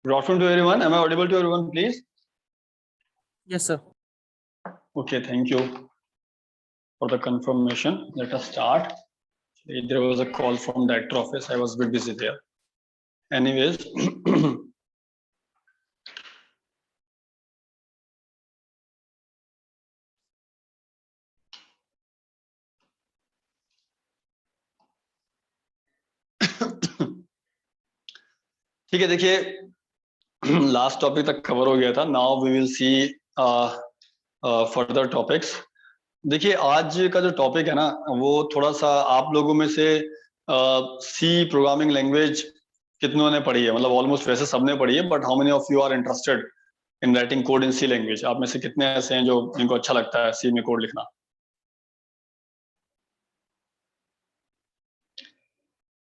Good afternoon to everyone. Am I audible to everyone, please? Yes, sir. Okay, thank you for the confirmation. Let us start. There was a call from director office. I was a bit busy there. Anyways, ठीक है, देखिए last topic तक cover हो गया था. Now we will see further topics. देखिए आज का जो टॉपिक है ना, वो थोड़ा सा आप लोगों में से सी प्रोग्रामिंग लैंग्वेज कितनों ने पढ़ी है, मतलब ऑलमोस्ट वैसे सबने पढ़ी है, but how many of you are interested in writing code in C language? आप में से कितने ऐसे हैं जो इनको अच्छा लगता है सी में कोड लिखना?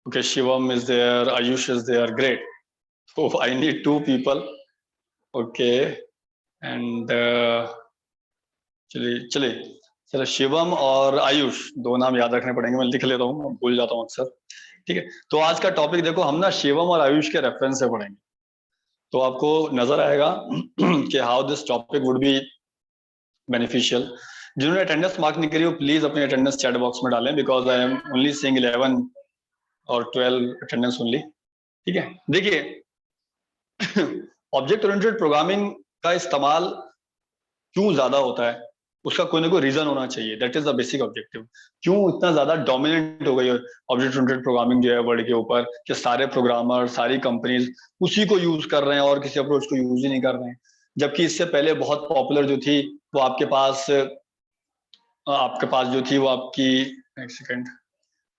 Okay, Shivam is there, Ayush is there, great. So I need two people. Okay, and चलिए शिवम और आयुष, दो नाम याद रखने पड़ेंगे, मैं लिख लेता हूँ, भूल जाता हूँ अक्सर. ठीक है, तो आज का टॉपिक देखो, हम ना शिवम और आयुष के रेफरेंस से पढ़ेंगे, तो आपको नजर आएगा कि how this topic would be beneficial. जिन्होंने अटेंडेंस मार्क नहीं करी हो, प्लीज अपनी अटेंडेंस चैट बॉक्स में डालें, because I am only seeing 11 और 12 अटेंडेंस ओनली. ठीक है, देखिए ऑब्जेक्ट ओरिएंटेड प्रोग्रामिंग का इस्तेमाल क्यों ज्यादा होता है, उसका कोई ना कोई रीजन होना चाहिए. That is the basic objective. क्यों इतना ज्यादा डोमिनेंट हो गई ऑब्जेक्ट ओरिएंटेड प्रोग्रामिंग जो है वर्ल्ड के ऊपर, कि सारे प्रोग्रामर, सारी कंपनीज उसी को यूज कर रहे हैं और किसी अप्रोच को यूज ही नहीं कर रहे हैं. जबकि इससे पहले बहुत पॉपुलर जो थी वो आपके पास जो थी वो आपकी, एक सेकेंड,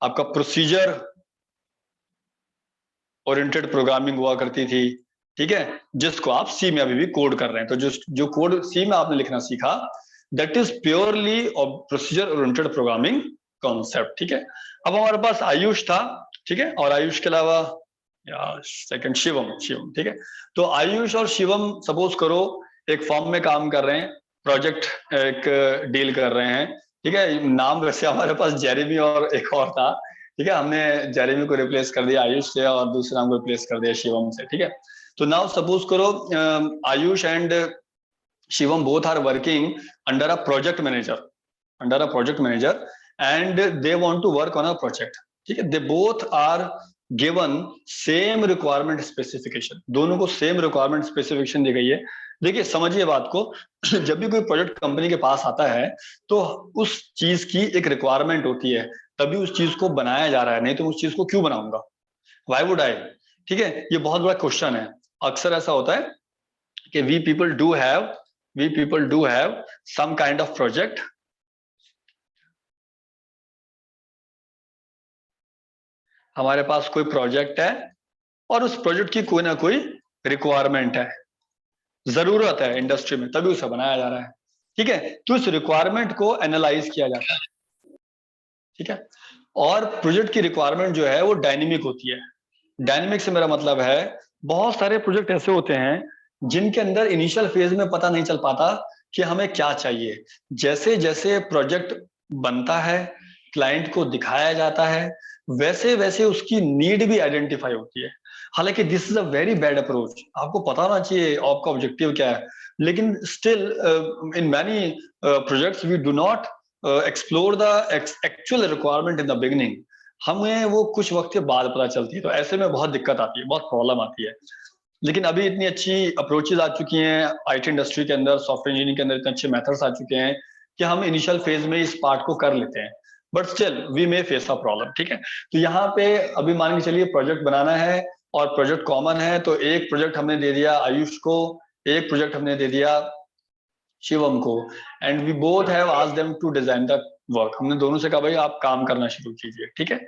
आपका प्रोसीजर ओरिएंटेड प्रोग्रामिंग हुआ करती थी. ठीक है, जिसको आप सी में अभी भी कोड कर रहे हैं. तो जो कोड सी में आपने लिखना सीखा, that is purely procedure oriented programming concept. ठीक है, अब हमारे पास आयुष था. ठीक है, और आयुष के अलावा सेकंड शिवम. ठीक है, तो आयुष और शिवम सपोज करो एक फॉर्म में काम कर रहे हैं, प्रोजेक्ट एक डील कर रहे हैं. ठीक है, नाम वैसे हमारे पास जेरेमी और एक और था. ठीक है, हमने जेरेमी को रिप्लेस कर दिया आयुष से और दूसरे नाम को रिप्लेस कर दिया शिवम से. ठीक है, तो नाउ सपोज करो Ayush and Shivam both are working under a project manager and they want to work on a project. ठीक है, they both are given same requirement specification, दोनों को सेम रिक्वायरमेंट स्पेसिफिकेशन दी गई है. देखिए समझिए बात को, जब भी कोई प्रोजेक्ट कंपनी के पास आता है तो उस चीज की एक रिक्वायरमेंट होती है, तभी उस चीज को बनाया जा रहा है, नहीं तो उस चीज को क्यों बनाऊंगा, व्हाई वुड आई. ठीक है, ये बहुत बड़ा क्वेश्चन है. अक्सर ऐसा होता है कि we people do have some kind of project. हमारे पास कोई प्रोजेक्ट है और उस प्रोजेक्ट की कोई ना कोई रिक्वायरमेंट है, जरूरत है इंडस्ट्री में, तभी उसे बनाया जा रहा है. ठीक है, तो इस रिक्वायरमेंट को एनालाइज किया जाता है. ठीक है, और प्रोजेक्ट की रिक्वायरमेंट जो है वो डायनेमिक होती है. डायनेमिक से मेरा मतलब है, बहुत सारे प्रोजेक्ट ऐसे होते हैं जिनके अंदर इनिशियल फेज में पता नहीं चल पाता कि हमें क्या चाहिए. जैसे जैसे प्रोजेक्ट बनता है, क्लाइंट को दिखाया जाता है, वैसे वैसे उसकी नीड भी आइडेंटिफाई होती है. हालांकि this is a very bad approach. आपको पता होना चाहिए आपका ऑब्जेक्टिव क्या है, लेकिन still in many projects we do not explore the actual requirement in the beginning. हमें वो कुछ वक्त के बाद पता चलती है, तो ऐसे में बहुत दिक्कत आती है, बहुत प्रॉब्लम आती है. लेकिन अभी इतनी अच्छी अप्रोचेज आ चुकी हैं आईटी इंडस्ट्री के अंदर, सॉफ्टवेयर इंजीनियरिंग के अंदर इतने अच्छे मेथड्स आ चुके हैं कि हम इनिशियल फेज में इस पार्ट को कर लेते हैं, but still we may face a problem. ठीक है, तो यहाँ पे अभी मान के चलिए प्रोजेक्ट बनाना है और प्रोजेक्ट कॉमन है, तो एक प्रोजेक्ट हमने दे दिया आयुष को, एक प्रोजेक्ट हमने दे दिया शिवम को, and we both have asked them to design the work. हमने दोनों से कहा भाई आप काम करना शुरू कीजिए. ठीक है,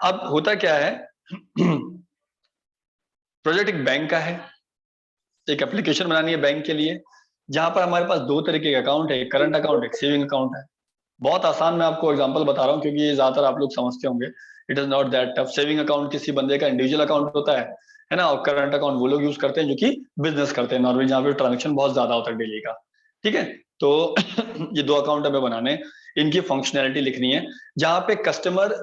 अब होता क्या है, प्रोजेक्ट एक बैंक का है, एक एप्लीकेशन बनानी है बैंक के लिए, जहां पर हमारे पास दो तरीके के अकाउंट है, एक करंट अकाउंट, एक सेविंग अकाउंट है. बहुत आसान मैं आपको एग्जांपल बता रहा हूँ क्योंकि ये ज्यादातर आप लोग समझते होंगे. It is not that tough. Saving account किसी बंदे का इंडिविजुअल अकाउंट होता है ना, और करंट अकाउंट वो लोग यूज करते हैं जो कि बिजनेस करते हैं नॉर्मली, जहाँ पे ट्रांजेक्शन बहुत ज्यादा होता है डेली का. ठीक है, तो ये दो अकाउंट हमें बनाने, इनकी फंक्शनैलिटी लिखनी है, जहां पे कस्टमर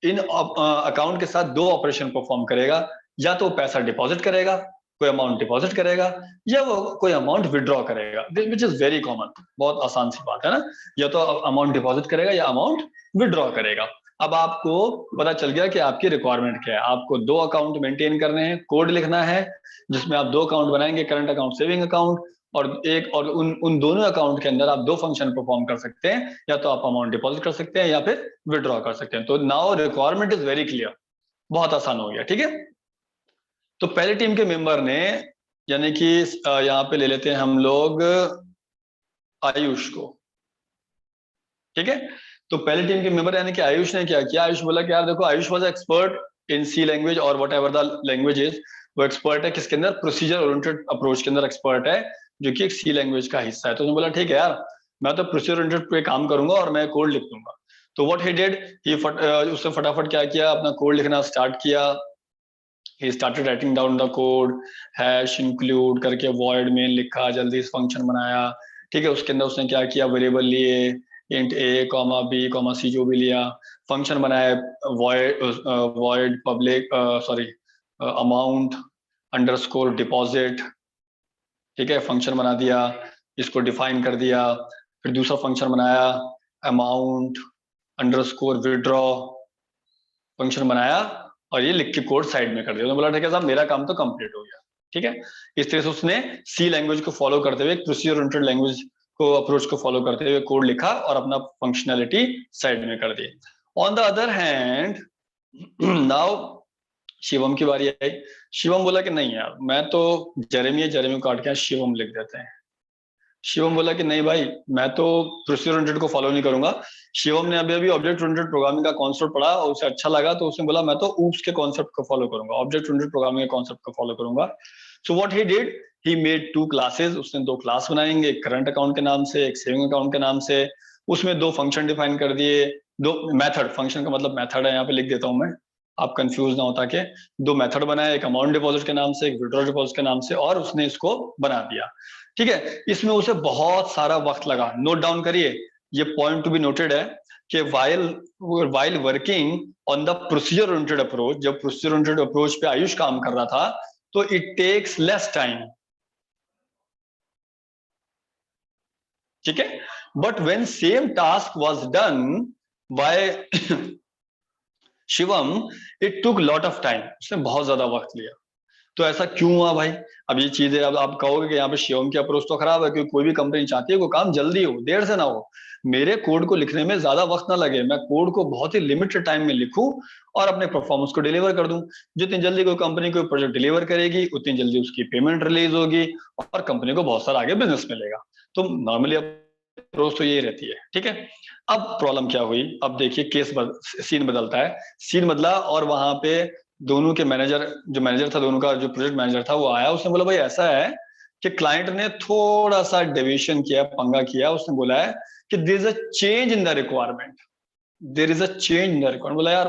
इन अकाउंट के साथ दो ऑपरेशन परफॉर्म करेगा. या तो पैसा डिपॉजिट करेगा, कोई अमाउंट डिपॉजिट करेगा, या वो कोई अमाउंट विड्रॉ करेगा, विच इज वेरी कॉमन, बहुत आसान सी बात है ना। या तो अमाउंट डिपॉजिट करेगा या अमाउंट विड्रॉ करेगा। अब आपको पता चल गया कि आपकी रिक्वायरमेंट क्या है। आपको 2 अकाउंट मेंटेन करने हैं, कोड लिखना है जिसमें आप 2 अकाउंट बनाएंगे, करंट अकाउंट, सेविंग अकाउंट, और उन दोनों अकाउंट के अंदर आप 2 फंक्शन परफॉर्म कर सकते हैं, या तो आप अमाउंट डिपॉजिट कर सकते हैं या फिर विड्रॉ कर सकते हैं। तो now requirement is very clear, बहुत आसान हो गया। ठीक है, तो पहले टीम के मेंबर ने, यानी कि यहाँ पे ले लेते हैं हम लोग आयुष को। ठीक है, तो पहले टीम के मेंबर यानी कि आयुष ने क्या किया, आयुष बोला कि यार देखो, Ayush was expert in C language और whatever the language is. वो एक्सपर्ट है किसके अंदर, प्रोसीजर ओरिएंटेड अप्रोच के अंदर एक्सपर्ट है, जो कि एक सी लैंग्वेज का हिस्सा है। तो उसने बोला ठीक है यार, मैं तो प्रोसीजर ओरिएंटेड पे काम करूंगा और मैं कोड लिख दूंगा। तो व्हाट ही डिड, उसने फटाफट क्या किया, अपना कोड लिखना स्टार्ट किया। he started writing down the code, hash include करके void main लिखा, जल्दी से फंक्शन बनाया। ठीक है, उसके अंदर उसने क्या किया, वेरिएबल लिए, int a, b, c जो भी लिया, फंक्शन बनाया, void public amount underscore deposit. ठीक है, फंक्शन बना दिया, इसको डिफाइन कर दिया। फिर दूसरा फंक्शन बनाया, अमाउंट अंडरस्कोर विड्रॉ, फंक्शन बनाया, और ये लिख के कोड साइड में कर दिया। बोला ठीक है साहब, मेरा काम तो कंप्लीट हो गया। ठीक है, इस तरह से उसने सी लैंग्वेज को फॉलो करते हुए, प्रोसीजर ओरिएंटेड लैंग्वेज को अप्रोच को फॉलो करते हुए कोड लिखा और अपना फंक्शनैलिटी साइड में कर दी। On the other hand now Shivam की बारी आई। शिवम बोला कि नहीं यार, मैं तो जेरेमी को काट के शिवम लिख देते हैं। शिवम बोला कि नहीं भाई, मैं तो प्रोसीजर ओरिएंटेड को फॉलो नहीं करूंगा। शिवम ने अभी ऑब्जेक्ट ओरिएंटेड प्रोग्रामिंग का कॉन्सेप्ट पढ़ा और उसे अच्छा लगा, तो उसने बोला मैं तो ऊप्स के कॉन्सेप्ट को फॉलो करूंगा, ऑब्जेक्ट ओरिएंटेड प्रोग्रामिंग के कॉन्सेप्ट को फॉलो करूंगा। So what he did, he made 2 classes. उसने 2 क्लास बनाएंगे, एक करंट अकाउंट के नाम से, एक सेविंग अकाउंट के नाम से। उसमें 2 फंक्शन डिफाइन कर दिए, 2 मेथड, फंक्शन का मतलब मेथड है, यहाँ पे लिख देता हूं मैं, आप कंफ्यूज ना होता के। 2 मेथड बनाए, एक अमाउंट डिपॉजिट के नाम से, एक विड्रॉ डिपॉजिट के नाम से, और उसने इसको बना दिया। ठीक है, इसमें उसे बहुत सारा वक्त लगा। नोट डाउन करिए, ये पॉइंट टू बी नोटेड है कि while working on the procedure oriented approach, जब प्रोसीजर ओरिएंटेड अप्रोच पे आयुष काम कर रहा था, तो इट टेक्स लेस टाइम। ठीक है, but when same task was done by Shivam, it took lot of time, उसने बहुत ज्यादा वक्त लिया। तो ऐसा क्यों हुआ भाई? अब ये चीजें, अब आप कहोगे कि यहाँ पे शिवम की अप्रोच तो खराब है, क्योंकि कोई भी कंपनी चाहती है कोई काम जल्दी हो, देर से ना हो। मेरे कोड को लिखने में ज्यादा वक्त ना लगे, मैं कोड को बहुत ही लिमिटेड टाइम में लिखूं और अपने परफॉर्मेंस को डिलीवर कर दूं। जितनी जल्दी कोई कंपनी कोई प्रोजेक्ट डिलीवर करेगी, उतनी जल्दी उसकी पेमेंट रिलीज होगी और कंपनी को बहुत सारा आगे बिजनेस मिलेगा। तो नॉर्मली अप्रोच तो यही रहती है। ठीक है, अब प्रॉब्लम क्या हुई, अब देखिए सीन बदलता है। सीन बदला और वहां पे दोनों के मैनेजर, जो मैनेजर था दोनों का, जो प्रोजेक्ट मैनेजर था, वो आया। उसने बोला भाई ऐसा है कि क्लाइंट ने थोड़ा सा डेविएशन किया, पंगा किया। उसने बोला है कि there is a change in the requirement, there is a change in the requirement. बोला यार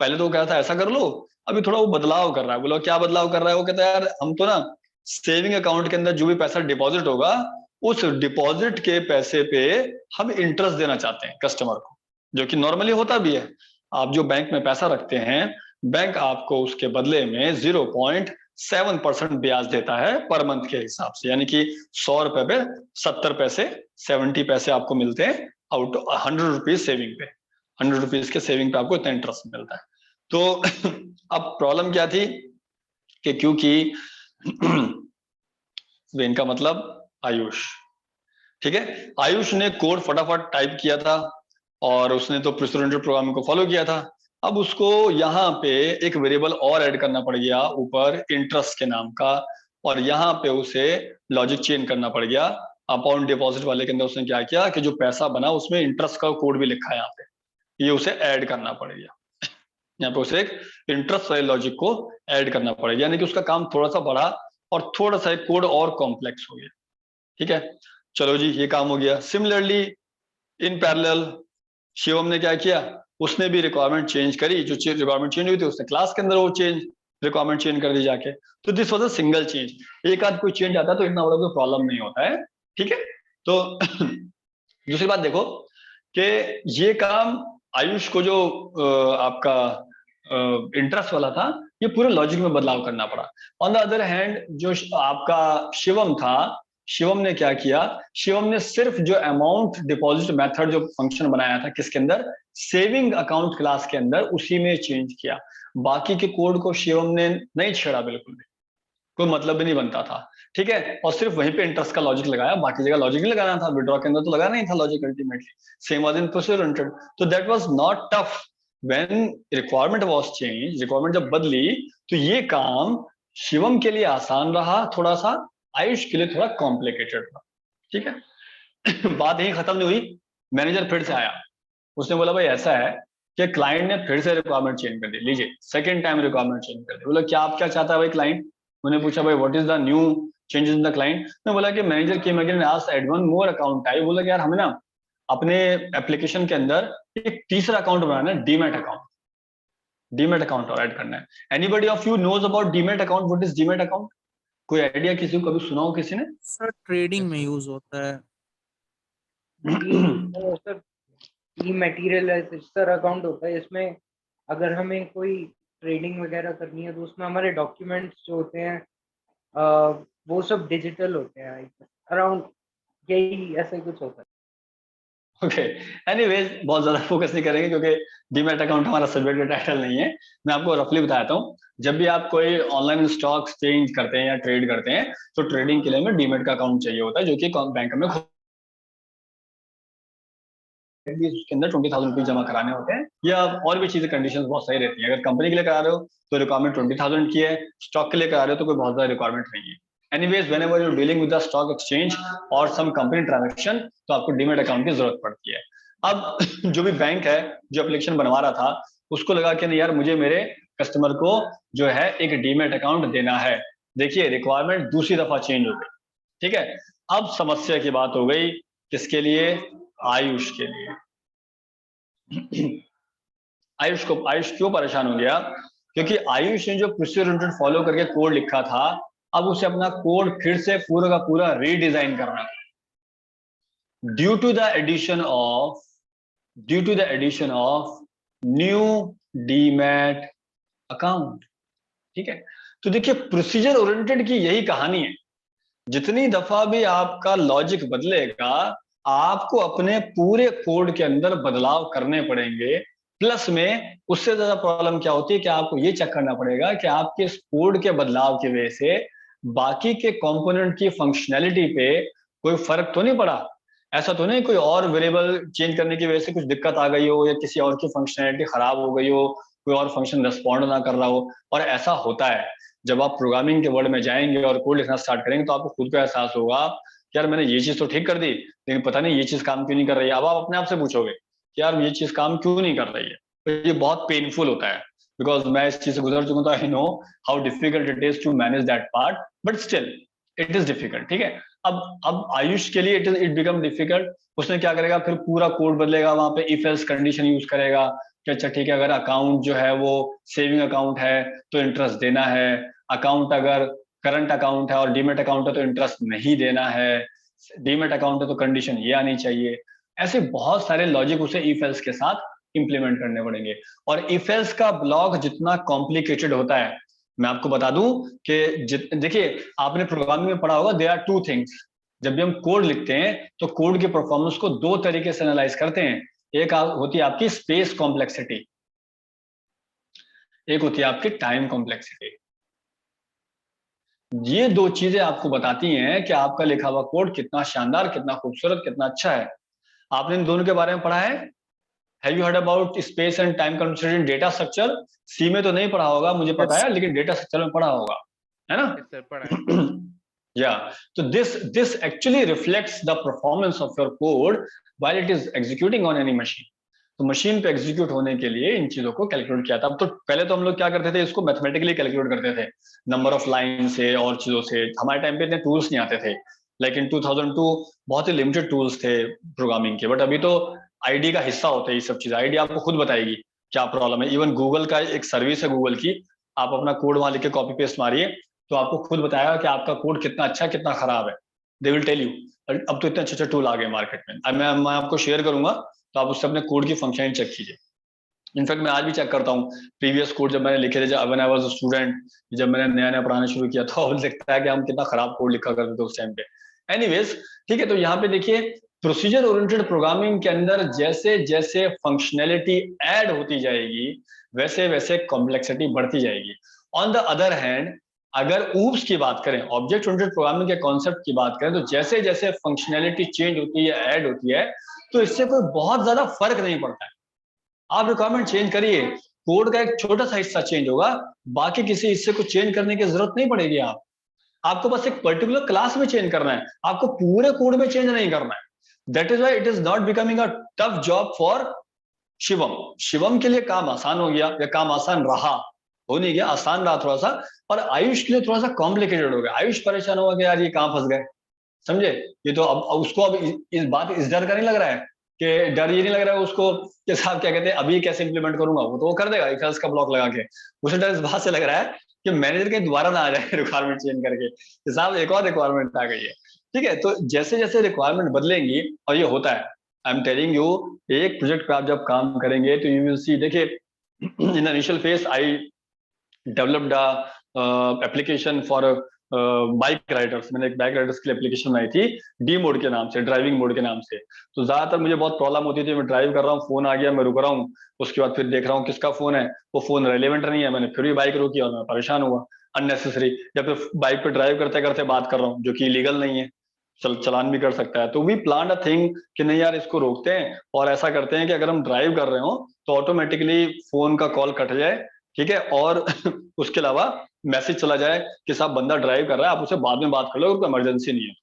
पहले तो क्या था, ऐसा कर लो, अभी थोड़ा वो बदलाव कर रहा है। बोला क्या बदलाव कर रहा है? वो कहता है यार हम तो ना सेविंग अकाउंट के अंदर जो भी पैसा डिपॉजिट होगा, उस डिपॉजिट के पैसे पे हम इंटरेस्ट देना चाहते हैं कस्टमर को, जो कि नॉर्मली होता भी है। आप जो बैंक में पैसा रखते हैं, बैंक आपको उसके बदले में 0.7% ब्याज देता है पर मंथ के हिसाब से, यानी कि 100 रुपए पे 70 पैसे, 70 पैसे आपको मिलते हैं आउट ऑफ 100 रुपीज सेविंग पे। 100 रुपीज के सेविंग पे आपको इतना इंटरेस्ट मिलता है। तो अब प्रॉब्लम क्या थी कि क्योंकि इनका मतलब आयुष, ठीक है, आयुष ने कोड फटाफट टाइप किया था और उसने तो प्रोसीजर प्रोग्रामिंग को फॉलो किया था। अब उसको यहाँ पे एक वेरिएबल और ऐड करना पड़ गया ऊपर, इंटरेस्ट के नाम का, और यहाँ पे उसे लॉजिक चेंज करना पड़ गया। अकाउंट डिपॉजिट वाले के अंदर उसने क्या किया कि जो पैसा बना उसमें इंटरेस्ट का कोड भी लिखा है यहाँ पे, ये उसे ऐड करना पड़ गया। यहाँ पे उसे एक इंटरेस्ट वाले लॉजिक को ऐड करना पड़ेगा, यानी कि उसका काम थोड़ा सा बढ़ा और थोड़ा सा एक कोड और कॉम्प्लेक्स हो गया। ठीक है, चलो जी, ये काम हो गया। सिमिलरली इन पैरेलल शिवम ने क्या किया, उसने भी रिक्वायरमेंट चेंज करी। जो रिक्वायरमेंट चेंज हुई थी उसने क्लास के अंदर वो चेंज रिक्वायरमेंट चेंज कर दी जाके। तो this was a single change. एक आध कोई चेंज आता है तो इतना बड़ा कोई प्रॉब्लम नहीं होता है। ठीक है, तो दूसरी बात देखो कि ये काम आयुष को जो आपका इंटरेस्ट वाला था, ये पूरे लॉजिक में बदलाव करना पड़ा। ऑन द अदर हैंड जो आपका शिवम था, शिवम ने क्या किया, शिवम ने सिर्फ जो अमाउंट डिपॉजिट मेथड जो फंक्शन बनाया था किसके अंदर, सेविंग अकाउंट क्लास के अंदर, उसी में चेंज किया। बाकी के कोड को शिवम ने नहीं छेड़ा, बिल्कुल भी कोई मतलब भी नहीं बनता था, ठीक है। और सिर्फ वहीं पे इंटरेस्ट का लॉजिक लगाया, बाकी जगह लॉजिक नहीं लगाना था, विड्रॉ के अंदर तो लगाना नहीं था logic ultimately. Same was in procedure oriented, तो that was not tough. When requirement was change, requirement जब बदली, तो ये काम शिवम के लिए आसान रहा थोड़ा सा, आयुष के लिए थोड़ा कॉम्प्लिकेटेड रहा, ठीक है। बात यही खत्म नहीं हुई, मैनेजर फिर से आया, उसने बोला भाई ऐसा है कि क्लाइंट ने फिर से रिक्वायरमेंट चेंज कर दी, लीजिए सेकंड टाइम रिक्वायरमेंट चेंज कर दी। बोला क्या, आप क्या चाहता है भाई क्लाइंट, मैंने पूछा भाई what is the new changes in the client. मैं बोला कि manager came again asked add one more account type. बोला कि यार हमें ना अपने एप्लीकेशन के अंदर एक तीसरा अकाउंट बनाना है, डीमैट अकाउंट, डीमैट अकाउंट और ऐड करना है। Anybody of you knows about demat account, what is demat account, कोई आइडिया किसी को, कभी सुना हो किसी ने? सर ट्रेडिंग में यूज होता है। ये सर ई मटेरियल रजिस्टर अकाउंट होता है, इसमें अगर हमें कोई ट्रेडिंग वगैरह करनी है तो उसमें हमारे डॉक्यूमेंट्स जो होते हैं वो सब डिजिटल होते हैं, अराउंड यही ऐसे कुछ होता है। ओके, एनीवेज बहुत ज्यादा फोकस नहीं करेंगे क्योंकि डीमैट अकाउंट हमारा सब्जेक्ट का टाइटल नहीं है। मैं आपको रफली बताता हूँ, जब भी आप कोई ऑनलाइन स्टॉक एक्सचेंज करते हैं या ट्रेड करते हैं, तो ट्रेडिंग के लिए हमें डीमैट का अकाउंट चाहिए होता है, जो कि बैंक में उसके अंदर 20,000 रुपीज जमा कराने होते हैं, या और भी चीजें कंडीशंस बहुत सही रहती है। अगर कंपनी के लिए करा रहे हो तो रिक्वायरमेंट 20,000 की है, स्टॉक के लिए करा रहे हो तो कोई बहुत ज्यादा रिक्वायरमेंट नहीं है। Anyways whenever you dealing with the stock exchange और सम कंपनी ट्रांजैक्शन, तो आपको डीमैट अकाउंट की जरूरत पड़ती है। अब जो भी बैंक है जो एप्लीकेशन बनवा रहा था, उसको लगा कि नहीं यार मुझे मेरे कस्टमर को जो है एक डीमैट अकाउंट देना है। देखिए रिक्वायरमेंट दूसरी दफा चेंज हो गई, ठीक है। अब समस्या की बात हो गई किसके लिए, आयुष के लिए। आयुष क्यों परेशान हो गया, क्योंकि आयुष ने जो प्रोसीजर फॉलो करके कोड लिखा था, अब उसे अपना कोड फिर से पूरा का पूरा रीडिजाइन करना due to the addition of new demat account, ठीक है। तो देखिए प्रोसीजर ओरिएंटेड की यही कहानी है, जितनी दफा भी आपका लॉजिक बदलेगा, आपको अपने पूरे कोड के अंदर बदलाव करने पड़ेंगे। प्लस में उससे ज्यादा प्रॉब्लम क्या होती है कि आपको ये चेक करना पड़ेगा कि आपके इस कोड के बदलाव की वजह से बाकी के कंपोनेंट की फंक्शनैलिटी पे कोई फर्क तो नहीं पड़ा। ऐसा तो नहीं कोई और वेरिएबल चेंज करने की वजह से कुछ दिक्कत आ गई हो, या किसी और की फंक्शनैलिटी खराब हो गई हो, कोई और फंक्शन रिस्पॉन्ड ना कर रहा हो। और ऐसा होता है, जब आप प्रोग्रामिंग के वर्ल्ड में जाएंगे और कोड लिखना स्टार्ट करेंगे तो आपको खुद को एहसास होगा कि यार मैंने ये चीज तो ठीक कर दी, लेकिन पता नहीं ये चीज काम क्यों नहीं कर रही है। अब आप अपने आप से पूछोगे कि यार ये चीज काम क्यों नहीं कर रही है, तो ये बहुत पेनफुल होता है, बिकॉज मैं इस चीज से गुजर चुका हूं, तो I know how difficult it is to manage that part, but still it is difficult, ठीक है। अब आयुष के लिए इट बिकम डिफिकल्ट। उसने क्या करेगा, फिर पूरा कोड बदलेगा, वहां पे इफ एल्स कंडीशन यूज करेगा कि अच्छा ठीक है, अगर अकाउंट जो है वो सेविंग अकाउंट है तो इंटरेस्ट देना है, अकाउंट अगर करंट अकाउंट है और डीमेट अकाउंट है तो इंटरेस्ट नहीं देना है, डीमेट अकाउंट है तो कंडीशन ये आनी चाहिए। ऐसे बहुत सारे लॉजिक उसे इफ एल्स के साथ इंप्लीमेंट करने पड़ेंगे। और इफ एल्स का ब्लॉक जितना कॉम्प्लिकेटेड होता है, मैं आपको बता दूं कि देखिए आपने प्रोग्रामिंग में पढ़ा होगा, देयर आर टू थिंग्स। जब भी हम कोड लिखते हैं तो कोड की परफॉर्मेंस को दो तरीके से एनालाइज करते हैं। एक होती है आपकी स्पेस कॉम्प्लेक्सिटी, एक होती है आपकी टाइम कॉम्प्लेक्सिटी। ये दो चीजें आपको बताती हैं कि आपका लिखा हुआ कोड कितना शानदार, कितना खूबसूरत, कितना अच्छा है। आपने इन दोनों के बारे में पढ़ा है? Have you heard about space and time complexity in data structure? C में तो नहीं पढ़ा होगा मुझे पता Yes. है, लेकिन डेटा स्ट्रक्चर में पढ़ा होगा, है ना? Yes, sir, पढ़ा है। Yeah, so this actually reflects the performance of your code while it is executing on any machine. तो मशीन पे एग्जीक्यूट होने के लिए इन चीजों को कैलकुलेट किया था। अब तो पहले तो हम लोग क्या करते थे, इसको मैथमेटिकली कैलकुलेट करते थे, नंबर ऑफ लाइन से और चीजों से। हमारे टाइम पे इतने टूल्स नहीं आते थे, लेकिन 2002 बहुत ही लिमिटेड टूल्स थे प्रोग्रामिंग के। बट अभी तो आईडी का हिस्सा होते हैं ये सब चीजें, आईडी आपको खुद बताएगी क्या प्रॉब्लम है। इवन गूगल का एक सर्विस है गूगल की, आप अपना कोड वहां लिख के कॉपी पेस्ट मारिए तो आपको खुद बताएगा कि आपका कोड कितना अच्छा है कितना खराब है, दे विल टेल यू। अब तो इतने अच्छे अच्छे टूल आ गए मार्केट में, अब मैं आपको शेयर करूंगा तो आप उससे अपने कोड की फंक्शन चेक कीजिए। इनफैक्ट मैं आज भी चेक करता हूँ प्रीवियस कोड जब मैंने लिखे थे, जब when I was a student, जब मैंने नया नया पढ़ाना शुरू किया था, अब लगता है कि हम कितना खराब कोड लिखा करते थे उस टाइम पे। एनीवेज, ठीक है, तो यहाँ पे देखिए प्रोसीजर ओरिएंटेड प्रोग्रामिंग के अंदर जैसे जैसे फंक्शनैलिटी ऐड होती जाएगी वैसे वैसे कॉम्प्लेक्सिटी बढ़ती जाएगी। ऑन द अदर हैंड, अगर ऊप्स की बात करें, ऑब्जेक्ट ओरिएंटेड प्रोग्रामिंग के कॉन्सेप्ट की बात करें, तो जैसे जैसे फंक्शनैलिटी चेंज होती है, ऐड होती है, तो इससे कोई बहुत ज्यादा फर्क नहीं पड़ता है। आप रिक्वायरमेंट चेंज करिए, कोड का एक छोटा सा हिस्सा चेंज होगा, बाकी किसी हिस्से को चेंज करने की जरूरत नहीं पड़ेगी। आपको बस एक पर्टिकुलर क्लास में चेंज करना है, आपको पूरे कोड में चेंज नहीं करना है। That is why it is not becoming a tough job for Shivam. Shivam के लिए काम आसान हो गया, या काम आसान रहा, हो नहीं गया, आसान रहा थोड़ा सा। और आयुष के लिए थोड़ा सा कॉम्प्लिकेटेड हो गया। आयुष परेशान हुआ कि यार ये कहां फंस गए, समझे? ये तो अब उसको अब इस डर का नहीं लग रहा है, कि डर ये नहीं लग रहा है उसको कि साहब क्या कहते हैं अभी कैसे इंप्लीमेंट करूंगा, वो तो वो कर देगा इफ एल्स का ब्लॉक लगा के। उसे डर इस बात से लग रहा है कि मैनेजर कहीं दोबारा ना आ जाए रिक्वायरमेंट चेंज करके कि साहब एक और रिक्वायरमेंट आ गई है। ठीक है, तो जैसे जैसे रिक्वायरमेंट बदलेंगी, और ये होता है, आई एम टेलिंग यू, एक प्रोजेक्ट पे आप जब काम करेंगे तो यू विल सी, देखिए in initial phase I developed application for bike Riders. मैंने एक बाइक राइडर्स के लिए एप्लीकेशन बनाई थी, डी मोड के नाम से, ड्राइविंग मोड के नाम से। तो ज्यादातर मुझे बहुत प्रॉब्लम होती थी, मैं ड्राइव कर रहा हूँ, फोन आ गया, मैं रुक रहा हूँ, उसके बाद फिर देख रहा हूँ किसका फोन है, वो फोन रेलेवेंट नहीं है, मैंने फिर भी बाइक रोकी और मैं परेशान हुआ अननेसेसरी। या फिर बाइक पे ड्राइव करते करते बात कर रहा हूँ जो कि इलीगल नहीं है, चलान भी कर सकता है। तो वी प्लान अ थिंग कि नहीं यार इसको रोकते हैं और ऐसा करते हैं कि अगर हम ड्राइव कर रहे हो तो ऑटोमेटिकली फोन का कॉल कट जाए, ठीक है, और उसके अलावा मैसेज चला जाए कि साहब बंदा ड्राइव कर रहा है, आप उसे बाद में बात कर लो, कोई इमरजेंसी नहीं है।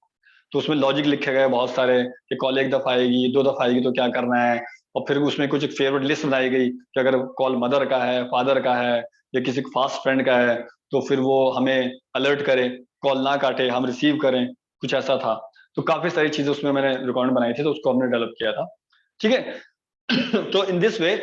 तो उसमें लॉजिक लिखे गए बहुत सारे कि कॉल एक दफा आएगी, दो दफा आएगी तो क्या करना है। और फिर उसमें कुछ एक फेवरेट लिस्ट बनाई गई कि अगर कॉल मदर का है, फादर का है, या किसी फास्ट फ्रेंड का है, तो फिर वो हमें अलर्ट करे, कॉल ना काटे, हम रिसीव करें, कुछ ऐसा था। तो काफी सारी चीजें उसमें मैंने रिकॉर्ड बनाई थी, तो उसको हमने डेवलप किया था। ठीक है तो इन दिस वे,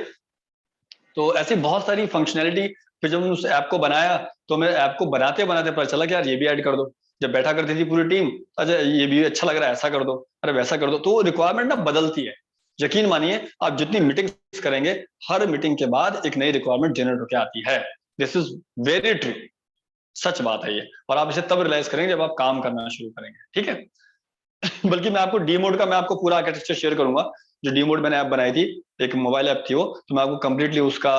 तो ऐसी बहुत सारी फंक्शनैलिटी। फिर जब उस ऐप को बनाया तो मैं ऐप को बनाते बनाते पता चला कि यार ये भी ऐड कर दो। जब बैठा करती थी पूरी टीम, अच्छा ये भी अच्छा लग रहा है, ऐसा कर दो, अरे वैसा कर दो, तो रिक्वायरमेंट ना बदलती है। यकीन मानिए, आप जितनी मीटिंग्स करेंगे, हर मीटिंग के बाद एक नई रिक्वायरमेंट जनरेट होकर आती है। दिस इज वेरी ट्रू, सच बात है ये। और आप इसे तब रियलाइज करेंगे जब आप काम करना शुरू करेंगे। ठीक है बल्कि मैं आपको डी मोड का मैं आपको पूरा आर्किटेक्चर शेयर करूंगा। जो डी मोड मैंने ऐप बनाई थी, एक मोबाइल ऐप थी वो, तो मैं आपको कंप्लीटली उसका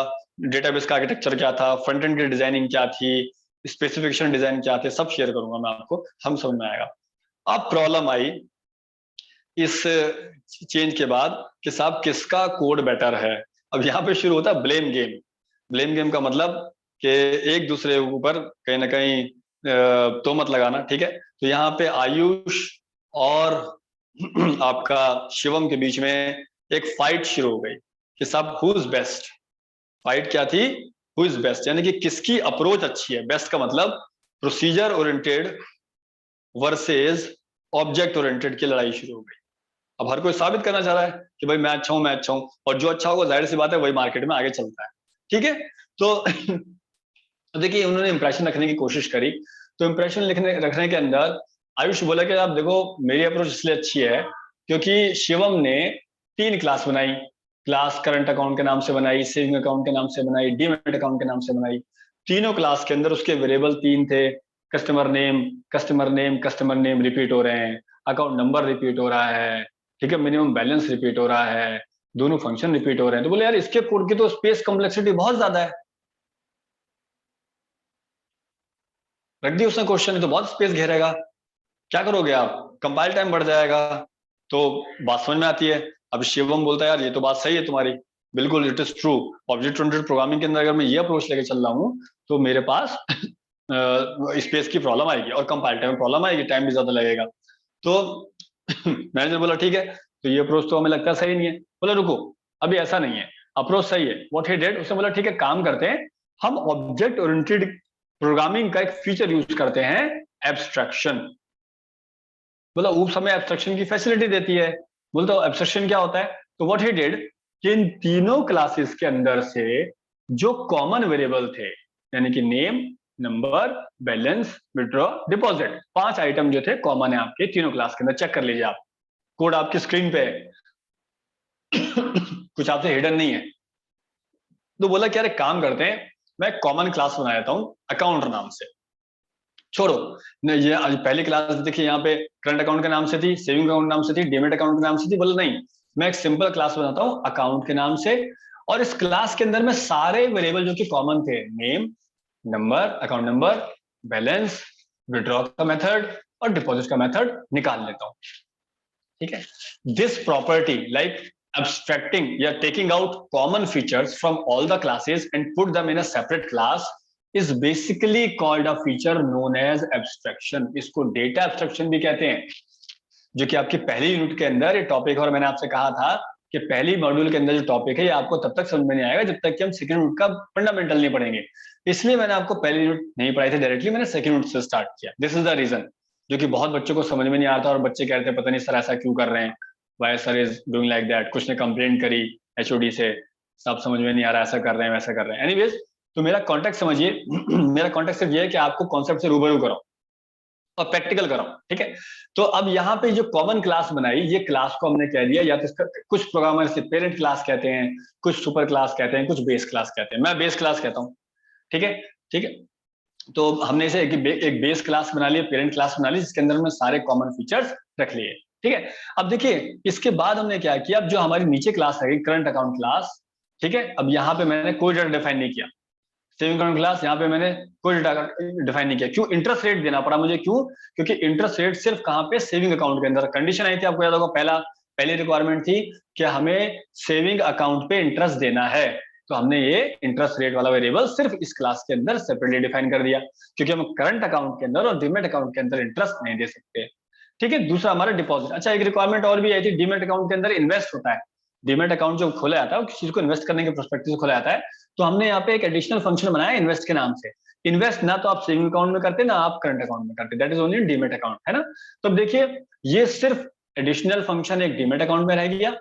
डेटाबेस का आर्किटेक्चर क्या था, फ्रंट एंड की डिजाइनिंग क्या थी, स्पेसिफिकेशन डिजाइन क्या थे, सब शेयर करूंगा मैं आपको, हम समझ में आएगा। अब प्रॉब्लम आई इस चेंज के बाद कि साहब किसका कोड बेटर है। अब यहाँ पे शुरू होता है ब्लेम गेम। ब्लेम गेम का मतलब कि एक दूसरे के ऊपर कहीं ना कहीं तोहमत लगाना। ठीक है, तो यहाँ पे आयुष और आपका शिवम के बीच में एक फाइट शुरू हो गई कि साहब हु इज बेस्ट। फाइट क्या थी? हु इज बेस्ट, यानी कि किसकी अप्रोच अच्छी है। बेस्ट का मतलब procedure oriented versus object oriented की लड़ाई शुरू हो गई। अब हर कोई साबित करना चाह रहा है कि भाई मैं अच्छा हूं, मैं अच्छा हूं, और जो अच्छा होगा जाहिर सी बात है वही मार्केट में आगे चलता है। ठीक है, तो देखिए उन्होंने इंप्रेशन रखने की कोशिश करी। तो इंप्रेशन रखने के अंदर आयुष बोला कि आप देखो मेरी अप्रोच इसलिए अच्छी है क्योंकि शिवम ने 3 क्लास बनाई। क्लास करंट अकाउंट के नाम से बनाई, सेविंग अकाउंट के नाम से बनाई, डीमैट अकाउंट के नाम से बनाई। तीनों क्लास के अंदर उसके वेरिएबल 3 थे। Customer name, customer name, customer name repeat हो रहे हैं, अकाउंट नंबर रिपीट हो रहा है, ठीक है, मिनिमम बैलेंस रिपीट हो रहा है, दोनों फंक्शन रिपीट हो रहे हैं। तो बोले यार इसके कोड की तो स्पेस कॉम्प्लेक्सिटी बहुत ज्यादा है। रख दी उसने क्वेश्चन, तो बहुत स्पेस घेरेगा, क्या करोगे आप, कंपाइल टाइम बढ़ जाएगा। तो बात समझ में आती है। अब शिवम बोलता है यार ये तो बात सही है तुम्हारी, बिल्कुल it is true. Object oriented programming के अंदर अगर मैं ये अप्रोच लेके चल रहा हूँ तो मेरे पास स्पेस की प्रॉब्लम आएगी और कंपाइल टाइम में प्रॉब्लम आएगी, टाइम भी ज्यादा लगेगा। तो मैनेजर बोला ठीक है, तो ये अप्रोच तो हमें लगता है सही नहीं है। बोला रुको, अभी ऐसा नहीं है, अप्रोच सही है। व्हाट ही डिड, उसने बोला ठीक है काम करते हैं, हम ऑब्जेक्ट ओरिएंटेड प्रोग्रामिंग का एक फीचर यूज करते हैं, एब्स्ट्रैक्शन। बोला ऊप्स हमें एब्स्ट्रैक्शन की फैसिलिटी देती है। बोलता एब्स्ट्रैक्शन क्या होता है? तो व्हाट ही डिड कि इन तीनों क्लासेस के अंदर से जो कॉमन वेरिएबल थे, यानी कि name, number, balance, withdraw, deposit, 5 item जो थे कॉमन है आपके तीनों क्लास के अंदर। चेक कर लीजिए आप, कोड आपकी स्क्रीन पे है कुछ आपसे हिडन नहीं है। तो बोला कि यार एक काम करते हैं, मैं कॉमन क्लास बना देता हूँ अकाउंट नाम से। छोड़ो नहीं, ये आज पहली क्लास देखिए यहाँ पे करंट अकाउंट के नाम से थी, सेविंग अकाउंट नाम से थी, डीमेट अकाउंट के नाम से थी। बोला नहीं, मैं एक सिंपल क्लास बनाता हूँ अकाउंट के नाम से, और इस क्लास के अंदर मैं सारे वेरिएबल जो कि कॉमन थे, name, number, account number, balance, withdraw का मेथड और डिपॉजिट का मेथड निकाल लेता हूँ। ठीक है, दिस प्रॉपर्टी लाइक abstracting या taking out common features from all the classes and put them in a separate class is basically called a feature known as abstraction। इसको डेटा एब्स्ट्रैक्शन भी कहते हैं, जो कि आपकी पहली यूनिट के अंदर ये टॉपिक, और मैंने आपसे कहा था कि पहली मॉड्यूल के अंदर जो टॉपिक है ये आपको तब तक समझ में नहीं आएगा जब तक कि हम सेकंड यूनिट का फंडामेंटल नहीं पढ़ेंगे। इसलिए मैंने आपको पहली यूनिट नहीं पढ़ाई थी डायरेक्टली, मैंने सेकंड यूनिट से स्टार्ट किया। दिस इज द रीजन, जो कि बहुत बच्चों को समझ में नहीं आता और बच्चे कहते हैं पता नहीं सर ऐसा क्यों कर रहे हैं, why sir is doing like that. कुछ ने कंप्लेंट करी एचओडी से, सब समझ में नहीं आ रहा, ऐसा कर रहे हैं वैसा कर रहे हैं। एनीवेज, तो मेरा कॉन्टेक्ट समझिए मेरा कॉन्टेक्ट सिर्फ ये है कि आपको कॉन्सेप्ट से रूबरू कराओ और प्रैक्टिकल कराओ। ठीक है, तो अब यहाँ पे जो कॉमन क्लास बनाई, ये क्लास को हमने कह दिया, या तो इसका कुछ प्रोग्रामर इसे पेरेंट क्लास कहते हैं, कुछ सुपर क्लास कहते हैं, कुछ बेस क्लास कहते हैं। मैं बेस क्लास कहता हूँ। ठीक है, ठीक है, तो हमने इसे एक बेस क्लास बना लिया, पेरेंट क्लास बना ली, जिसके अंदर में सारे कॉमन फीचर्स रख लिए। ठीक है, अब देखिए इसके बाद हमने क्या किया, अब जो हमारी नीचे क्लास है करंट अकाउंट क्लास, ठीक है, अब यहाँ पे मैंने कोई डेटा डिफाइन नहीं किया। सेविंग अकाउंट क्लास यहाँ पे मैंने कोई डेटा डिफाइन नहीं किया। क्यों? इंटरेस्ट रेट देना पड़ा मुझे। क्यों? क्योंकि इंटरेस्ट रेट सिर्फ कहाँ पे, सेविंग अकाउंट के अंदर। कंडीशन आई थी, आपको याद होगा, पहली रिक्वायरमेंट थी कि हमें सेविंग अकाउंट पे इंटरेस्ट देना है, तो हमने ये इंटरेस्ट रेट वाला वेरिएबल सिर्फ इस क्लास के अंदर सेपरेटली डिफाइन कर दिया, क्योंकि हम करंट अकाउंट के अंदर और डीमेट अकाउंट के अंदर इंटरेस्ट नहीं दे सकते। ठीक है, दूसरा हमारा डिपॉजिट। अच्छा, एक रिक्वायरमेंट और भी आई थी, डीमेट अकाउंट के अंदर इन्वेस्ट होता है। डीमेट अकाउंट जो खोला जाता है वो किसी चीज को इन्वेस्ट करने के पर्सपेक्टिव से खोला जाता है, तो हमने यहाँ पे एक एडिशनल फंक्शन बनाया इन्वेस्ट के नाम से। इन्वेस्ट ना तो आप सेविंग अकाउंट में करते, ना आप करंट अकाउंट में करते, that is only demat account, है ना। तो अब देखिए, ये सिर्फ एडिशनल फंक्शन एक डीमेट अकाउंट में रह गया।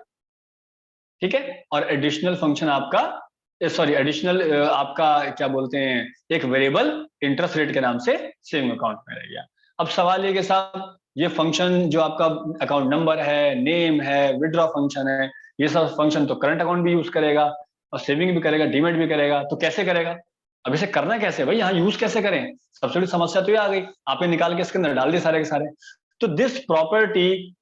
ठीक है, और एडिशनल फंक्शन आपका, सॉरी, एडिशनल आपका क्या बोलते हैं, एक वेरिएबल इंटरेस्ट रेट के नाम से सेविंग अकाउंट में रह गया। अब सवाल ये कि साहब ये फंक्शन जो आपका अकाउंट नंबर है, नेम है, विड्रॉ फंक्शन है, ये सब फंक्शन तो करंट अकाउंट भी यूज करेगा और सेविंग भी करेगा, डीमेट भी करेगा, तो कैसे करेगा? अब इसे करना कैसे भाई, यहाँ यूज कैसे करें? सबसे बड़ी समस्या तो ये आ गई, आपने निकाल के इसके अंदर डाल दिए सारे के सारे। तो this property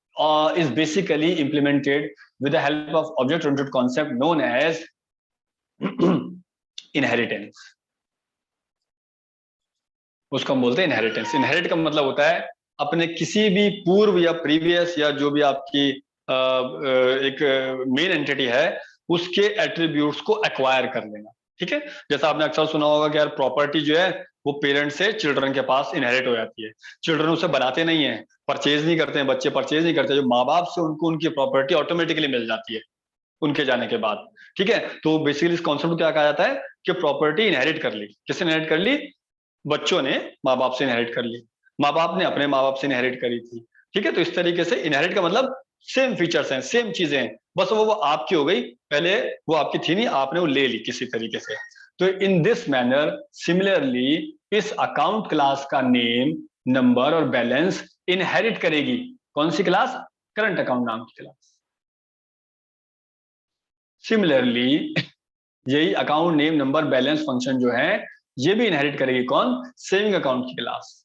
is basically implemented with the help of object-oriented concept known as inheritance। उसको हम बोलते हैं इनहेरिटेंस। इनहेरिट का मतलब होता है अपने किसी भी पूर्व या प्रीवियस या जो भी आपकी एक मेन एंटिटी है उसके एट्रीब्यूट्स को एक्वायर कर लेना। ठीक है, जैसा आपने अक्सर सुना होगा कि यार प्रॉपर्टी जो है वो पेरेंट से चिल्ड्रन के पास इनहेरिट हो जाती है। चिल्ड्रन उसे बनाते नहीं है, परचेज नहीं करते हैं, बच्चे परचेज नहीं करते, जो माँ बाप से उनको उनकी प्रॉपर्टी ऑटोमेटिकली मिल जाती है उनके जाने के बाद। ठीक है, तो बेसिकली इस कॉन्सेप्ट क्या कहा जाता है कि प्रॉपर्टी इनहेरिट कर ली। किसने इनहेरिट कर ली? बच्चों ने माँ बाप से इनहेरिट कर ली, माँ बाप ने अपने माँ बाप से इनहेरिट करी थी। ठीक है, तो इस तरीके से इनहेरिट का मतलब सेम फीचर्स हैं, सेम चीजें हैं, बस वो आपकी हो गई, पहले वो आपकी थी नहीं, आपने वो ले ली किसी तरीके से। तो इन दिस मैनर सिमिलरली इस अकाउंट क्लास का नेम, नंबर और बैलेंस इनहेरिट करेगी कौन सी क्लास? करंट अकाउंट नाम की क्लास। सिमिलरली यही account name, number, balance function जो है ये भी इनहेरिट करेगी कौन? सेविंग अकाउंट की क्लास।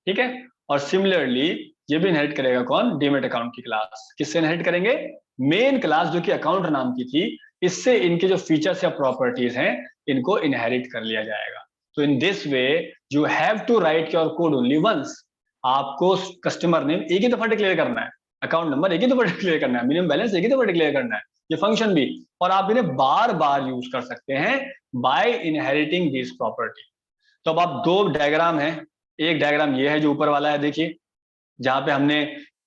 ठीक है, और सिमिलरली ये भी इनहेरिट करेगा कौन? डीमेट अकाउंट की क्लास। किससे इनहेरिट करेंगे? मेन क्लास जो कि अकाउंट नाम की थी, इससे इनके जो फीचर्स या प्रॉपर्टीज हैं इनको इनहेरिट कर लिया जाएगा। तो in this way you have to write your code only once. आपको कस्टमर नेम एक ही दफा डिक्लेयर करना है, अकाउंट नंबर एक ही दफा डिक्लेयर करना है, मिनिमम बैलेंस एक ही दफा डिक्लेयर करना है, ये फंक्शन भी, और आप इन्हें बार बार यूज कर सकते हैं बाय इनहेरिटिंग दिस प्रॉपर्टी। तो अब आप दो डायग्राम है, एक डायग्राम ये है जो ऊपर वाला है, देखिए, जहां पे हमने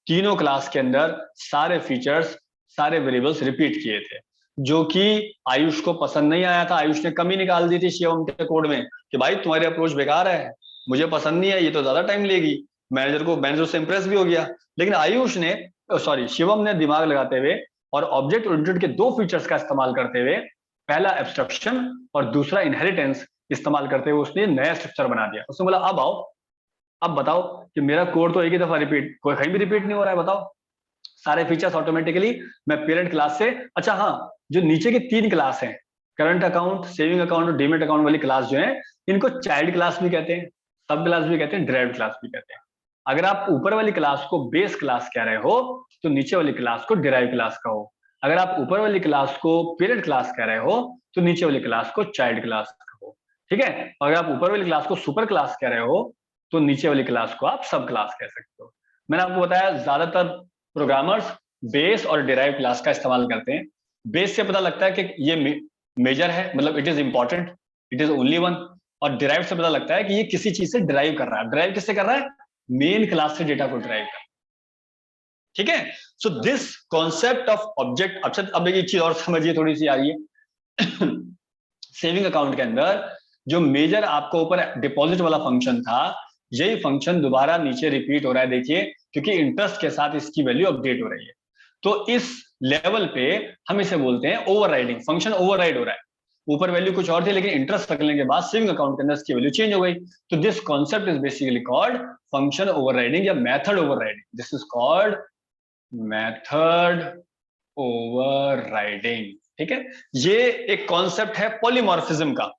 तीनों क्लास के अंदर सारे फीचर्स, सारे वेरिएबल्स रिपीट किए थे, जो कि आयुष को पसंद नहीं आया था। आयुष ने कमी निकाल दी थी शिवम के कोड में कि भाई तुम्हारी अप्रोच बेकार है, मुझे पसंद नहीं है, ये तो ज्यादा टाइम लेगी। मैनेजर से इंप्रेस भी हो गया, लेकिन आयुष ने, सॉरी, शिवम ने दिमाग लगाते हुए और ऑब्जेक्ट ओरिएंटेड के दो फीचर्स का इस्तेमाल करते हुए, पहला एब्स्ट्रक्शन और दूसरा इनहेरिटेंस इस्तेमाल करते हुए उसने नया स्ट्रक्चर बना दिया। उसने बोला अब आओ, अब बताओ कि मेरा कोड तो एक ही दफा रिपीट, कोई कहीं भी रिपीट नहीं हो रहा है, बताओ सारे फीचर्स ऑटोमेटिकली मैं पेरेंट क्लास से। अच्छा हाँ, जो नीचे की तीन क्लास हैं करंट अकाउंट, सेविंग अकाउंट और डीमेट अकाउंट वाली क्लास जो है, इनको चाइल्ड क्लास भी कहते हैं, सब क्लास भी कहते हैं, डिराइव्ड क्लास भी कहते हैं। अगर आप ऊपर वाली क्लास को बेस क्लास कह रहे हो तो नीचे वाली क्लास को डिराइव क्लास कहो। अगर आप ऊपर वाली क्लास को पेरेंट क्लास कह रहे हो तो नीचे वाली क्लास को चाइल्ड क्लास कहो, ठीक है। अगर आप ऊपर वाली क्लास को सुपर क्लास कह रहे हो तो नीचे वाली क्लास को आप सब क्लास कह सकते हो। मैंने आपको बताया ज्यादातर प्रोग्रामर्स बेस और डिराइव क्लास का इस्तेमाल करते हैं। बेस से पता लगता है कि ये मेजर है, मतलब it is important, it is only one. और डिराइव से पता लगता है कि ये किसी चीज से डिराइव कर रहा है। डिराइव किससे कर रहा है? मेन क्लास से डेटा को डिराइव कर, ठीक है। So this concept of object, अच्छा अब एक चीज और समझिए, थोड़ी सी आ रही है। सेविंग अकाउंट के अंदर जो मेजर आपको ऊपर डिपॉजिट वाला फंक्शन था, यही फंक्शन दोबारा नीचे रिपीट हो रहा है, देखिए, क्योंकि इंटरेस्ट के साथ इसकी वैल्यू अपडेट हो रही है। तो इस लेवल पे हम इसे बोलते हैं ओवरराइडिंग, फंक्शन ओवरराइड हो रहा है। ऊपर वैल्यू कुछ और थी, लेकिन इंटरेस्ट रखने के बाद सेविंग अकाउंट के अंदर इसकी वैल्यू चेंज हो गई। तो this concept is basically called function overriding या method overriding. This is called method overriding, ठीक है। ये एक कॉन्सेप्ट है पॉलीमॉर्फिज्म का।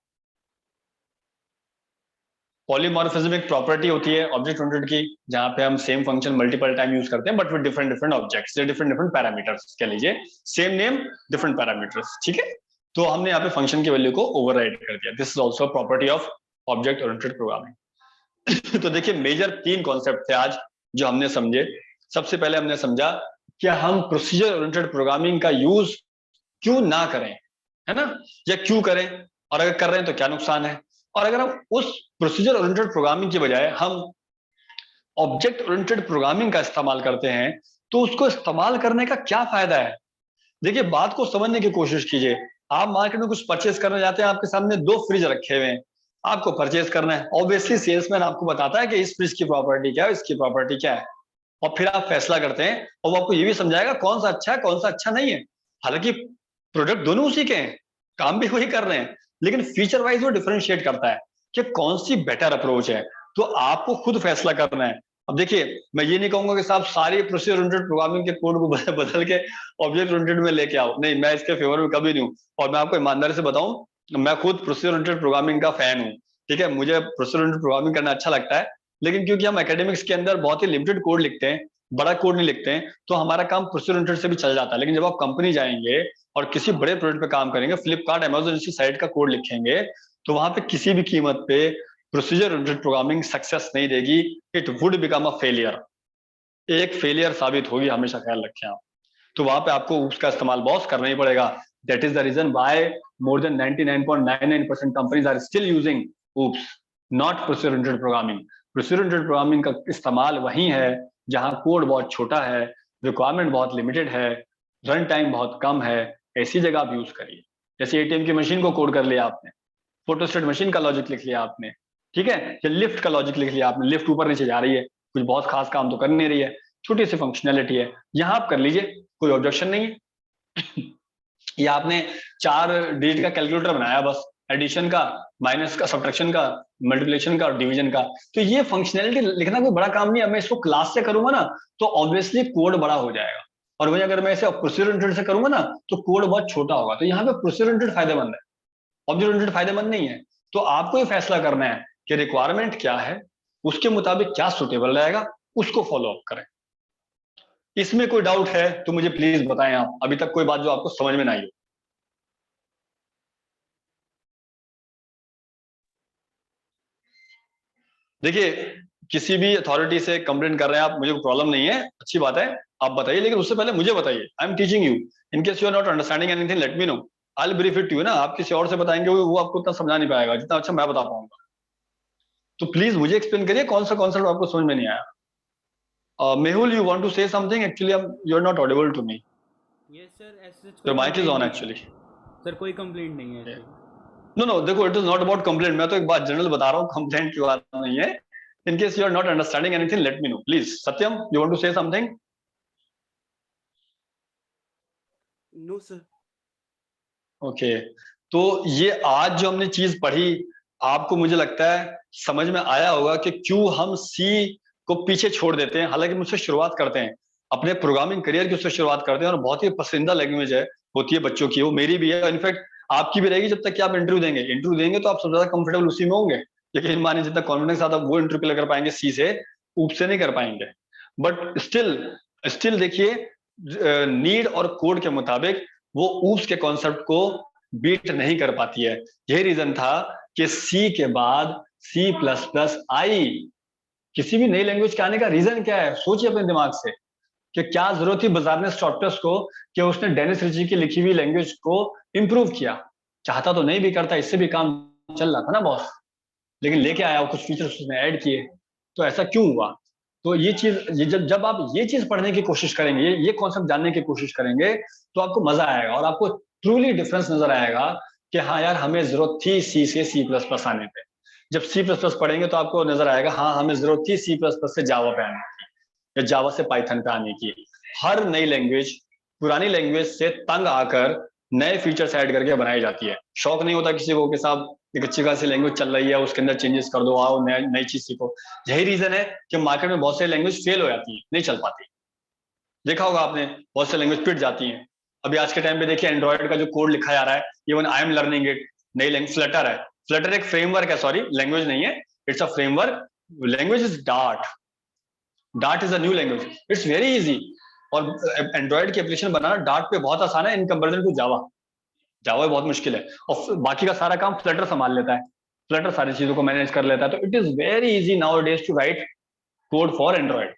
पॉलीमॉर्फिज्म एक प्रॉपर्टी होती है ऑब्जेक्ट ओरिएंटेड की, जहां पे हम same function multiple time use करते हैं but with different different objects या डिफरेंट डिफरेंट पैरामीटर्स कह लीजिए, सेम नेम डिफरेंट पैरामीटर्स, ठीक है। तो हमने यहाँ पे फंक्शन की वैल्यू को ओवरराइड कर दिया। This is also property of object oriented programming. तो देखिए मेजर 3 कॉन्सेप्ट थे आज जो हमने समझे। सबसे पहले हमने समझा कि हम प्रोसीजर ओरिएंटेड प्रोग्रामिंग का यूज क्यों ना करें, है ना, या क्यों करें, और अगर कर रहे हैं तो क्या नुकसान है। और अगर हम उस प्रोसीजर ओरिएंटेड प्रोग्रामिंग की बजाय हम ऑब्जेक्ट ओरिएंटेड प्रोग्रामिंग का इस्तेमाल करते हैं तो उसको इस्तेमाल करने का क्या फायदा है। देखिए बात को समझने की कोशिश कीजिए। आप मार्केट में कुछ परचेस करने जाते हैं, आपके सामने 2 फ्रिज रखे हुए हैं, आपको परचेस करना है। ऑब्वियसली सेल्समैन आपको बताता है कि इस फ्रिज की प्रॉपर्टी क्या है, इसकी प्रॉपर्टी क्या है, और फिर आप फैसला करते हैं, और वो आपको ये भी समझाएगा कौन सा अच्छा है कौन सा अच्छा नहीं है। हालांकि प्रोडक्ट दोनों उसी के हैं, काम भी वही कर रहे हैं, लेकिन फीचर वाइज वो डिफरेंशिएट करता है कि कौन सी बेटर अप्रोच है। तो आपको खुद फैसला करना है। अब देखिए मैं ये नहीं कहूंगा कि साहब सारी प्रोसीजर ओरिएंटेड प्रोग्रामिंग के कोड को बदल के ऑब्जेक्ट ओरिएंटेड में लेके आओ, नहीं, मैं इसके फेवर में कभी नहीं हूँ। और मैं आपको ईमानदारी से बताऊं, मैं खुद प्रोसीजर ओरिएंटेड प्रोग्रामिंग का फैन हूँ, ठीक है। मुझे प्रोसीजर ओरिएंटेड प्रोग्रामिंग करना अच्छा लगता है, लेकिन क्योंकि हम एकेडमिक्स के अंदर बहुत ही लिमिटेड कोड लिखते हैं, बड़ा कोड नहीं लिखते हैं, तो हमारा काम प्रोसीजर ओरिएंटेड से भी चल जाता है। लेकिन जब आप कंपनी जाएंगे और किसी बड़े प्रोजेक्ट पे काम करेंगे, फ्लिपकार्ट अमेजन जैसी साइट का कोड लिखेंगे, तो वहां पे किसी भी कीमत पे प्रोसीजर ओरिएंटेड प्रोग्रामिंग सक्सेस नहीं देगी। It would become a failure, एक फेलियर साबित होगी, हमेशा ख्याल रखें आप। तो वहां पे आपको उसका इस्तेमाल बॉस करना ही पड़ेगा। That is the reason why more than 99.99% companies are still using oops not procedure oriented programming. Procedure oriented programming का इस्तेमाल वही है जहां कोड बहुत छोटा है, रिक्वायरमेंट बहुत लिमिटेड है, रन टाइम बहुत कम है, ऐसी जगह आप यूज करिए। जैसे एटीएम की मशीन को कोड कर लिया आपने, फोटोस्टेट मशीन का लॉजिक लिख लिया आपने, ठीक है, या लिफ्ट का लॉजिक लिख लिया आपने, लिफ्ट ऊपर नीचे जा रही है, कुछ बहुत खास काम तो कर नहीं रही है, छोटी सी फंक्शनैलिटी है, यहां आप कर लीजिए, कोई ऑब्जेक्शन नहीं है। या आपने 4 डिजिट का कैलकुलेटर बनाया, बस एडिशन का, माइनस का, सब्ट्रैक्शन का, मल्टीप्लिकेशन का और डिवीजन का, तो ये फंक्शनैलिटी लिखना कोई बड़ा काम नहीं है। मैं इसको क्लास से करूंगा ना तो ऑब्वियसली कोड बड़ा हो जाएगा, और वही अगर मैं इसे प्रोसीजर ओरिएंटेड से करूंगा ना तो कोड बहुत छोटा होगा। तो यहाँ पे प्रोसीजर ओरिएंटेड फायदेमंद है, ऑब्जेक्ट ओरिएंटेड फायदेमंद नहीं है। तो आपको ये फैसला करना है कि रिक्वायरमेंट क्या है, उसके मुताबिक क्या सुटेबल रहेगा, उसको फॉलो अप करें। इसमें कोई डाउट है तो मुझे प्लीज बताएं आप, अभी तक कोई बात जो आपको समझ में ना आई हो। देखिए किसी भी अथॉरिटी से कंप्लेंट कर रहे हैं आप, मुझे कोई प्रॉब्लम नहीं है, अच्छी बात है, आप बताइए, लेकिन उससे पहले मुझे बताइए। I am teaching you, in case you are not understanding anything let me know, I will brief it to you ना। आप किसी और से बताएंगे वो आपको उतना समझा नहीं पाएगा जितना अच्छा मैं बता पाऊंगा। तो प्लीज मुझे एक्सप्लेन करिए कौन सा कॉन्सेप्ट आपको समझ में नहीं आया। Mehul, you want to say something? Actually, you're not audible to me. Yes sir, ऐसे Your कोई mic is complaint on नहीं actually. है। सर कोई कंप्लेंट नहीं है ऐसे। No, no, देखो, it is not about complaint. मैं तो एक बात जनरल बता रहा हूँ, complaint की बात नहीं है। In case you are not understanding anything, let me know, please. Satyam, you want to say something? No sir. Okay. तो ये आज जो हमने चीज पढ़ी, आपको मुझे लगता है समझ में आया होगा कि क्यों हम सी को पीछे छोड़ देते हैं। हालांकि मुझसे शुरुआत करते हैं, अपने प्रोग्रामिंग करियर की उससे शुरुआत करते हैं, और बहुत ही पसंदीदा लैंग्वेज है, होती है बच्चों की, वो मेरी भी है। इनफैक्ट आपकी भी रहेगी जब तक कि आप इंटरव्यू देंगे तो आप सबसे ज्यादा कंफर्टेबल उसी में होंगे, लेकिन मानिए जितना कॉन्फिडेंस आता वो इंटरव्यू क्लियर कर पाएंगे सी से, ऊप से नहीं कर पाएंगे। बट स्टिल देखिए नीड और कोड के मुताबिक वो ऊप्स के कॉन्सेप्ट को बीट नहीं कर पाती है। यही रीजन था कि सी के बाद C++ आई। किसी भी नई लैंग्वेज के आने का रीजन क्या है, सोचिए अपने दिमाग से कि क्या जरूरत थी बाजार ने सॉफ्टवेयर को कि उसने डेनिस रिची की लिखी हुई लैंग्वेज को इंप्रूव किया। चाहता तो नहीं भी करता, इससे भी काम चल रहा था ना बॉस, लेकिन लेके आया कुछ फीचर्स उसने ऐड किए। तो ऐसा क्यों हुआ? तो ये चीज जब आप ये चीज पढ़ने की कोशिश करेंगे, ये कॉन्सेप्ट जानने की कोशिश करेंगे, तो आपको मजा आएगा और आपको ट्रूली डिफरेंस नजर आएगा कि हाँ यार हमें जरूरत थी सी से C++ आने पे। जब C++ पढ़ेंगे तो आपको नजर आएगा हाँ हमें जरूरत थी C++ से जावा पे आने की या जावा से पाइथन पे आने की। हर नई लैंग्वेज पुरानी लैंग्वेज से तंग आकर नए फीचर्स ऐड करके बनाई जाती है। शौक नहीं होता किसी को कि साहब एक अच्छी खासी लैंग्वेज चल रही है उसके अंदर चेंजेस कर दो, आओ नई चीज सीखो। यही रीजन है कि मार्केट में बहुत सारी लैंग्वेज फेल हो जाती है, नहीं चल पाती। देखा होगा आपने बहुत सारी लैंग्वेज पिट जाती हैं। अभी आज के टाइम पे देखिए एंड्रॉइड का जो कोड लिखा जा रहा है, even I am learning it, नई लैंग्वेज फ्लटर है। फ्लटर एक फ्रेमवर्क है, सॉरी लैंग्वेज नहीं है, it's a framework. Language is dart, dart is a new language, it's very easy. और एंड्रॉइड की एप्लीकेशन बनाना डार्ट पे बहुत आसान है इन कंपेरिजन टू जावा। जावा बहुत मुश्किल है और बाकी का सारा काम फ्लटर संभाल लेता है, फ्लटर सारी चीजों को मैनेज कर लेता है। तो it is very easy nowadays to write code for Android.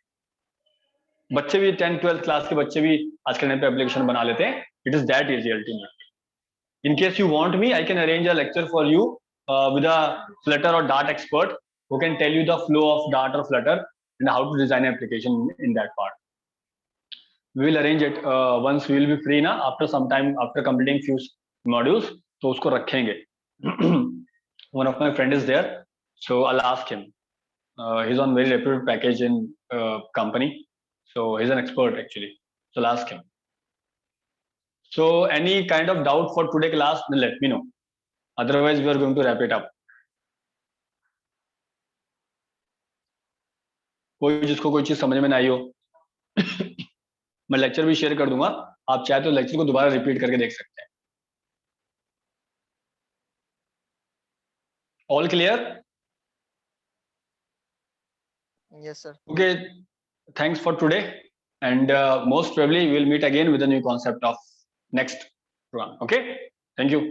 बच्चे भी 10th-12th क्लास के बच्चे भी आज के टाइम पे एप्लीकेशन बना लेते हैं। It is that easy ultimately. In case you want me I can arrange a lecture for you with a Flutter और Dart expert who can tell you the flow of Dart or Flutter and how to design an application in that part. We will arrange it once we will be free ना, after some time after completing few modules, तो उसको रखेंगे। One of my friend is there, so I'll ask him. He's on very reputed package in company, so he's an expert actually. So I'll ask him. So any kind of doubt for today class, then let me know. Otherwise, we are going to wrap it up. कोई जिसको कोई चीज समझ में ना आई हो मैं lecture भी शेयर कर दूंगा, आप चाहे तो लेक्चर को दोबारा रिपीट करके देख सकते हैं। All clear? Yes, sir. Okay, thanks for today, and most probably we will meet again with a new concept of next program. Okay, thank you.